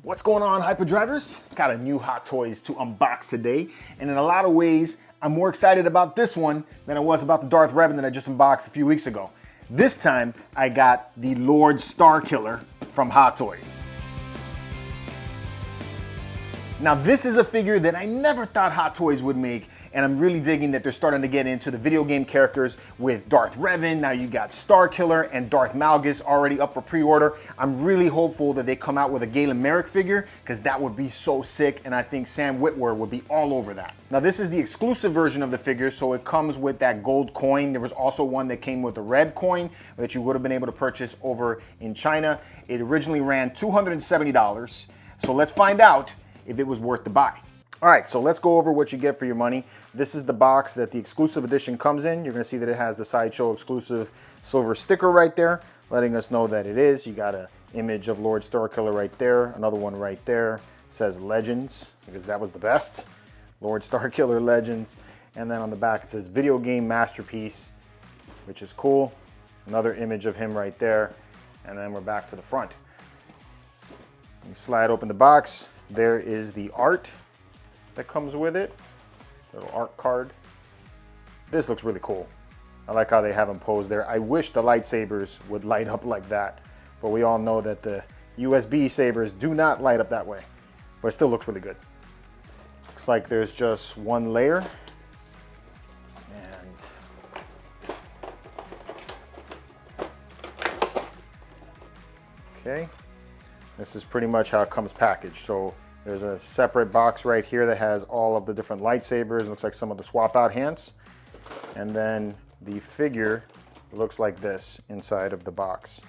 What's going on, Hyperdrivers? Got a new Hot Toys to unbox today, and in a lot of ways, I'm more excited about this one than I was about the Darth Revan that I just unboxed a few weeks ago. This time, I got the Lord Starkiller from Hot Toys. Now, this is a figure that I never thought Hot Toys would make, and I'm really digging that they're starting to get into the video game characters with Darth Revan. Now you got Starkiller and Darth Malgus already up for pre-order. I'm really hopeful that they come out with a Galen Merrick figure, because that would be so sick, and I think Sam Witwer would be all over that. Now this is the exclusive version of the figure, so it comes with that gold coin. There was also one that came with a red coin that you would have been able to purchase over in China. It originally ran $270, so let's find out if it was worth the buy. All right, so let's go over what you get for your money. This is the box that the exclusive edition comes in. You're gonna see that it has the Sideshow exclusive silver sticker right there, letting us know that it is. You got an image of Lord Starkiller right there, another one right there. It says Legends, because that was the best. Lord Starkiller Legends. And then on the back it says Video Game Masterpiece, which is cool. Another image of him right there. And then we're back to the front. You slide open the box. There is the art that comes with it, little art card. This looks really cool. I like how they have them posed there. I wish the lightsabers would light up like that, but we all know that the USB sabers do not light up that way, but it still looks really good. Looks like there's just one layer, and okay, this is pretty much how it comes packaged. So there's a separate box right here that has all of the different lightsabers. It looks like some of the swap out hands. And then the figure looks like this inside of the box.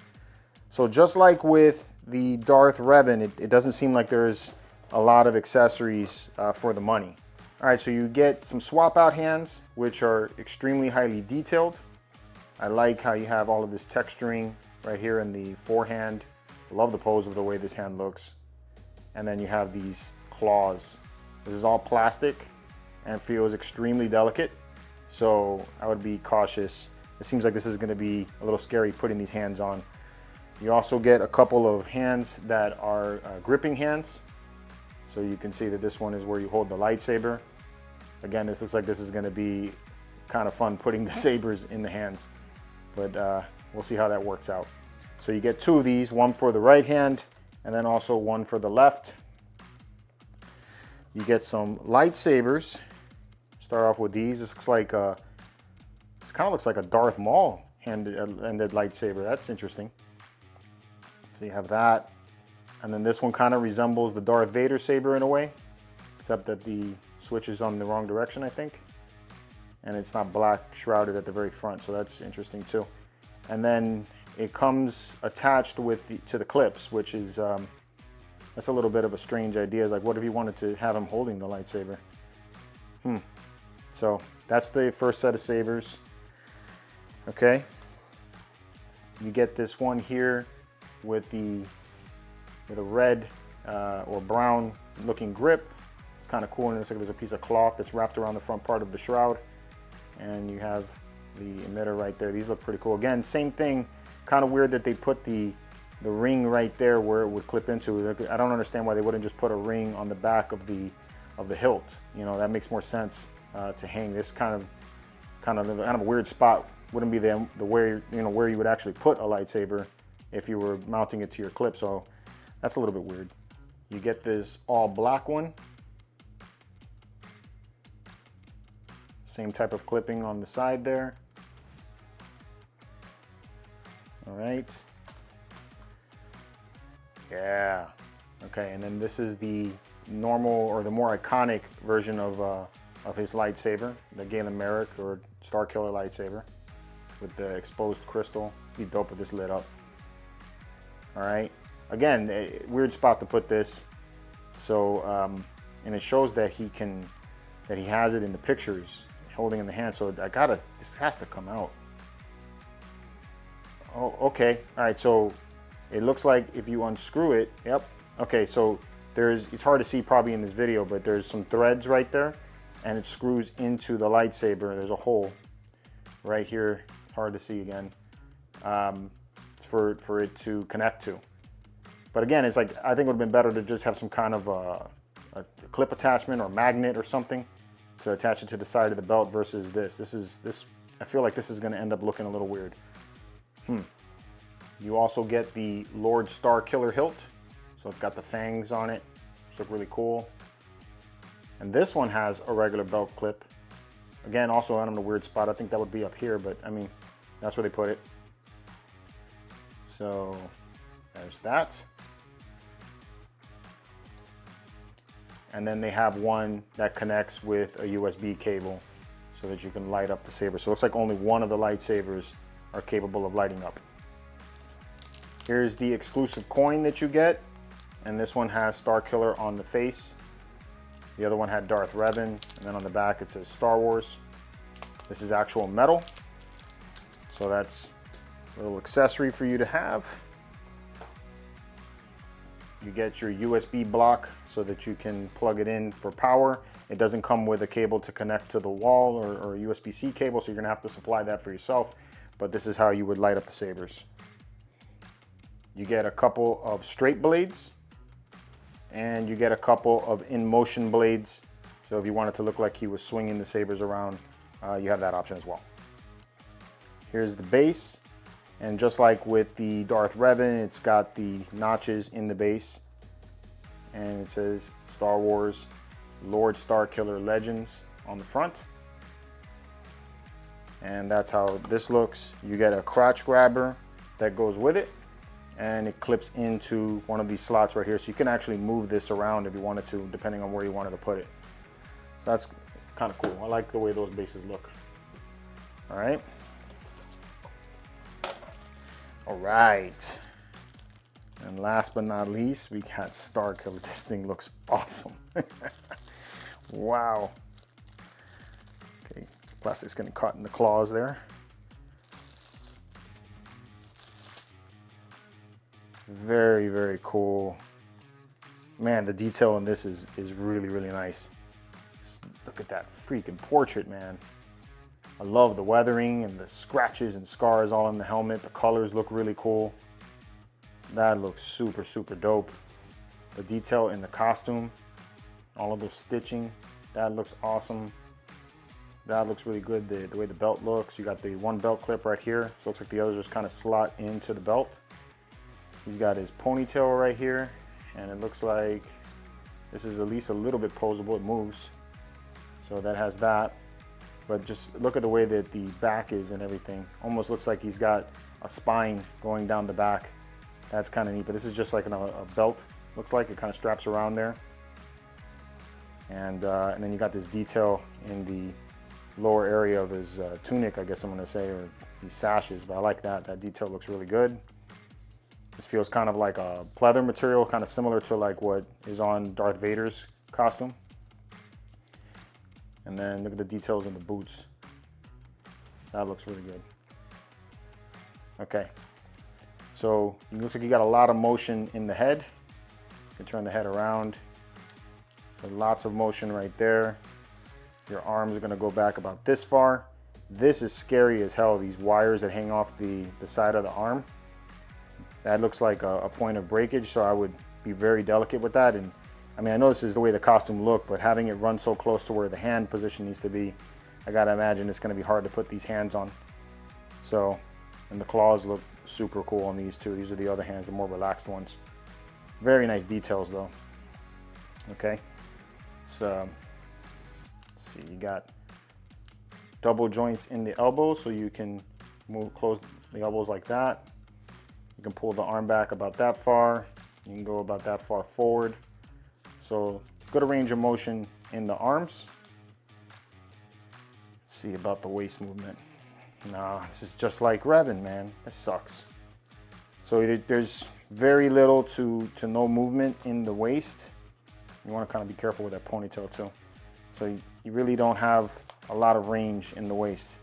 So just like with the Darth Revan, it doesn't seem like there's a lot of accessories for the money. All right, so you get some swap out hands, which are extremely highly detailed. I like how you have all of this texturing right here in the forehand. I love the pose of the way this hand looks. And then you have these claws. This is all plastic and feels extremely delicate, so I would be cautious. It seems like this is going to be a little scary putting these hands on. You also get a couple of hands that are gripping hands, so you can see that this one is where you hold the lightsaber. Again, this looks like this is going to be kind of fun putting the sabers in the hands, but we'll see how that works out. So you get two of these, one for the right hand and then also one for the left. You get some lightsabers. Start off with these. This looks like this kind of looks like a Darth Maul handed lightsaber. That's interesting. So you have that, and then this one kind of resembles the Darth Vader saber in a way, except that the switch is on the wrong direction, I think, and it's not black shrouded at the very front. So that's interesting too. And then it comes attached with to the clips, which is that's a little bit of a strange idea. It's like, what if you wanted to have him holding the lightsaber? So that's the first set of sabers. Okay, you get this one here with a red or brown looking grip. It's kind of cool, and it looks like there's a piece of cloth that's wrapped around the front part of the shroud, and you have the emitter right there. These look pretty cool. Again, same thing. Kind of weird that they put the ring right there where it would clip into. I don't understand why they wouldn't just put a ring on the back of the hilt. You know, that makes more sense to hang. This kind of a weird spot wouldn't be the where where you would actually put a lightsaber if you were mounting it to your clip. So that's a little bit weird. You get this all black one. Same type of clipping on the side there. All right. Yeah. Okay, and then this is the normal or the more iconic version of his lightsaber, the Galen Merrick or Starkiller lightsaber with the exposed crystal. It'd be dope if this lit up. All right. Again, a weird spot to put this. So, and it shows that he has it in the pictures, holding in the hand. So this has to come out. Oh, okay. All right, so it looks like if you unscrew it, yep. Okay, so it's hard to see probably in this video, but there's some threads right there, and it screws into the lightsaber. There's a hole right here, hard to see again, for it to connect to. But again, it's like, I think it would have been better to just have some kind of a clip attachment or magnet or something to attach it to the side of the belt versus this. I feel like this is gonna end up looking a little weird. You also get the Lord Starkiller hilt. So it's got the fangs on it, which look really cool. And this one has a regular belt clip. Again, also on a weird spot. I think that would be up here, but I mean, that's where they put it. So there's that. And then they have one that connects with a USB cable so that you can light up the saber. So it looks like only one of the lightsabers are capable of lighting up. Here's the exclusive coin that you get. And this one has Starkiller on the face. The other one had Darth Revan. And then on the back it says Star Wars. This is actual metal. So that's a little accessory for you to have. You get your USB block so that you can plug it in for power. It doesn't come with a cable to connect to the wall or a USB-C cable, so you're gonna have to supply that for yourself. But this is how you would light up the sabers. You get a couple of straight blades and you get a couple of in-motion blades. So if you want it to look like he was swinging the sabers around, you have that option as well. Here's the base. And just like with the Darth Revan, it's got the notches in the base. And it says Star Wars Lord Starkiller Legends on the front. And that's how this looks. You get a crotch grabber that goes with it. And it clips into one of these slots right here. So you can actually move this around if you wanted to, depending on where you wanted to put it. So that's kind of cool. I like the way those bases look. All right. All right. And last but not least, we got Starkiller. This thing looks awesome. Wow. Okay, plastic's getting caught in the claws there. Very, very cool. Man, the detail in this is really, really nice. Just look at that freaking portrait, man. I love the weathering and the scratches and scars all in the helmet. The colors look really cool. That looks super, super dope. The detail in the costume, all of the stitching, that looks awesome. That looks really good, the way the belt looks. You got the one belt clip right here. So it looks like the others just kind of slot into the belt. He's got his ponytail right here, and it looks like this is at least a little bit posable. It moves. So that has that. But just look at the way that the back is and everything. Almost looks like he's got a spine going down the back. That's kind of neat, but this is just like a belt. Looks like it kind of straps around there. And then you got this detail in the lower area of his tunic, I guess I'm gonna say, or these sashes, but I like that. That detail looks really good. This feels kind of like a pleather material, kind of similar to like what is on Darth Vader's costume. And then look at the details in the boots. That looks really good. Okay, so it looks like you got a lot of motion in the head. You can turn the head around. There's lots of motion right there. Your arms are gonna go back about this far. This is scary as hell, these wires that hang off the side of the arm. That looks like a point of breakage, so I would be very delicate with that. And I mean, I know this is the way the costume looked, but having it run so close to where the hand position needs to be, I gotta imagine it's gonna be hard to put these hands on. So, and the claws look super cool on these too. These are the other hands, the more relaxed ones. Very nice details though. Okay, let's see, you got double joints in the elbows, so you can close the elbows like that. You can pull the arm back about that far. You can go about that far forward. So good range of motion in the arms. Let's see about the waist movement. Nah, this is just like Revan, man. This sucks. So there's very little to no movement in the waist. You want to kind of be careful with that ponytail too. So you really don't have a lot of range in the waist.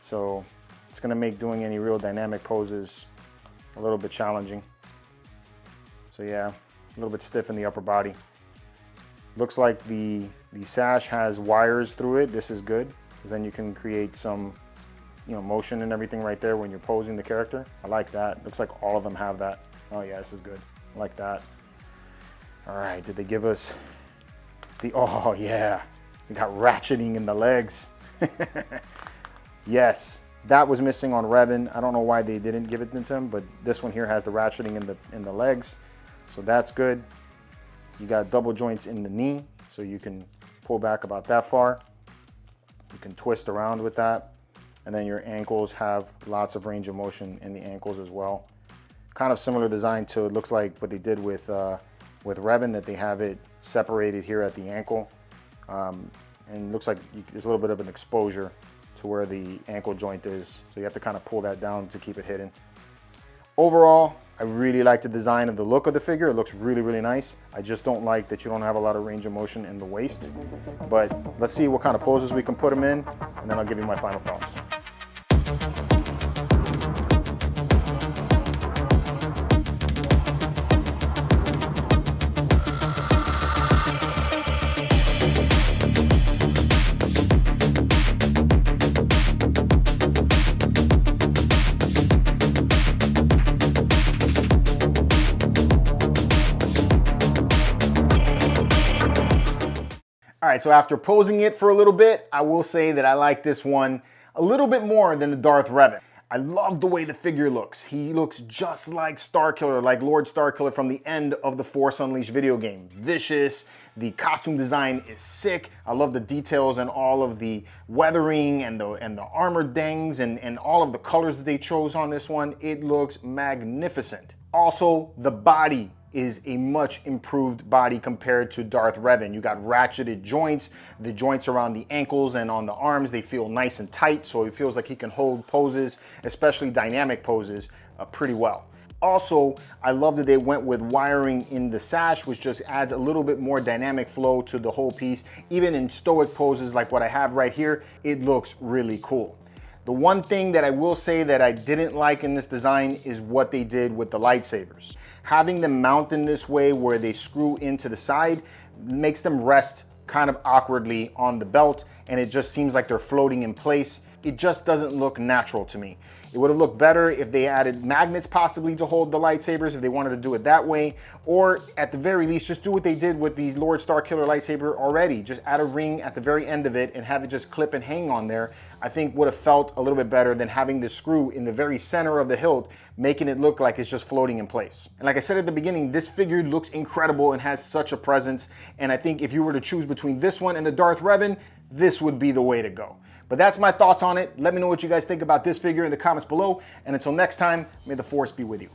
So it's gonna make doing any real dynamic poses a little bit challenging. So yeah, a little bit stiff in the upper body. Looks like the sash has wires through it. This is good, because then you can create some, you know, motion and everything right there when you're posing the character. I like that. Looks like all of them have that. Oh yeah, this is good. like that. All right, did they give us the, oh yeah, they got ratcheting in the legs. Yes, that was missing on Revan. I don't know why they didn't give it to him, but this one here has the ratcheting in the legs, so that's good. You got double joints in the knee, so you can pull back about that far. You can twist around with that. And then your ankles have lots of range of motion in the ankles as well. Kind of similar design to, it looks like what they did with Revan, that they have it separated here at the ankle. And it looks like there's a little bit of an exposure to where the ankle joint is. So you have to kind of pull that down to keep it hidden. Overall, I really like the design of the look of the figure. It looks really, really nice. I just don't like that you don't have a lot of range of motion in the waist. But let's see what kind of poses we can put him in, and then I'll give you my final thoughts. All right, so after posing it for a little bit, I will say that I like this one a little bit more than the Darth Revan. I love the way the figure looks. He looks just like Starkiller, like Lord Starkiller from the end of the Force Unleashed video game. Vicious, the costume design is sick. I love the details and all of the weathering and the armor dings and all of the colors that they chose on this one. It looks magnificent. Also, the body is a much improved body compared to Darth Revan. You got ratcheted joints, the joints around the ankles and on the arms, they feel nice and tight, so it feels like he can hold poses, especially dynamic poses, pretty well. Also, I love that they went with wiring in the sash, which just adds a little bit more dynamic flow to the whole piece. Even in stoic poses like what I have right here, it looks really cool. The one thing that I will say that I didn't like in this design is what they did with the lightsabers. Having them mount in this way where they screw into the side makes them rest kind of awkwardly on the belt, and it just seems like they're floating in place. It just doesn't look natural to me. It would have looked better if they added magnets possibly to hold the lightsabers, if they wanted to do it that way, or at the very least, just do what they did with the Lord Starkiller lightsaber already. Just add a ring at the very end of it and have it just clip and hang on there. I think would have felt a little bit better than having the screw in the very center of the hilt, making it look like it's just floating in place. And like I said at the beginning, this figure looks incredible and has such a presence. And I think if you were to choose between this one and the Darth Revan, this would be the way to go. But that's my thoughts on it. Let me know what you guys think about this figure in the comments below. And until next time, may the Force be with you.